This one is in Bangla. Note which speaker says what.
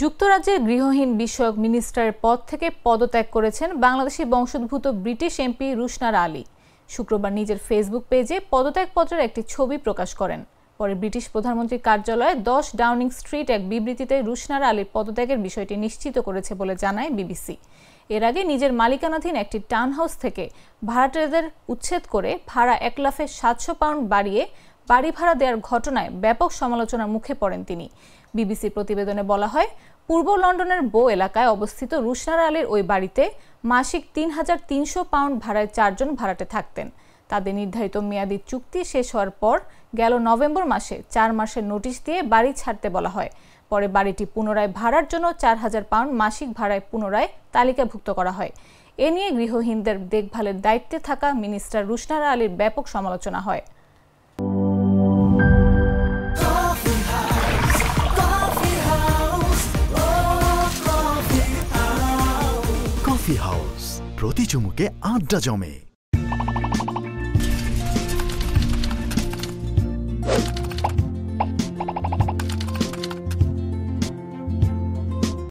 Speaker 1: যুক্তরাজ্যের গৃহহীন বিষয়ক মিনিস্টারের পদ থেকে পদত্যাগ করেছেন বাংলাদেশি বংশোদ্ভূত ব্রিটিশ এমপি রুশনারা আলী। শুক্রবার নিজের ফেসবুক পেজে পদত্যাগপত্রের একটি ছবি প্রকাশ করেন। পরে ব্রিটিশ প্রধানমন্ত্রীর কার্যালয়ে 10 ডাউনিং স্ট্রিট এক বিবৃতিতে রুশনারা আলীর পদত্যাগের বিষয়টি নিশ্চিত করেছে বলে জানায় বিবিসি। এর আগে নিজের মালিকানাধীন একটি টাউনহাউস থেকে ভাড়াটেদের উচ্ছেদ করে ভাড়া 1,700 পাউন্ড বাড়িয়ে বাড়ি ভাড়া দেওয়ার ঘটনায় ব্যাপক সমালোচনার মুখে পড়েন তিনি। বিবিসির প্রতিবেদনে বলা হয়, পূর্ব লন্ডনের বো এলাকায় অবস্থিত রুশনারা আলীর ওই বাড়িতে মাসিক 3,300 পাউন্ড ভাড়ায় 4 জন ভাড়াটে থাকতেন। তাদের নির্ধারিত মেয়াদি চুক্তি শেষ হওয়ার পর গেল নভেম্বর মাসে 4 মাসের নোটিশ দিয়ে বাড়ি ছাড়তে বলা হয়। পরে বাড়িটি পুনরায় ভাড়ার জন্য 4,000 পাউন্ড মাসিক ভাড়ায় পুনরায় তালিকাভুক্ত করা হয়। এ নিয়ে গৃহহীনদের দেখভালের দায়িত্বে থাকা মিনিস্টার রুশনারা আলীর ব্যাপক সমালোচনা হয়।
Speaker 2: কফি হাউস, প্রতি চুমুকে আড্ডা জমে।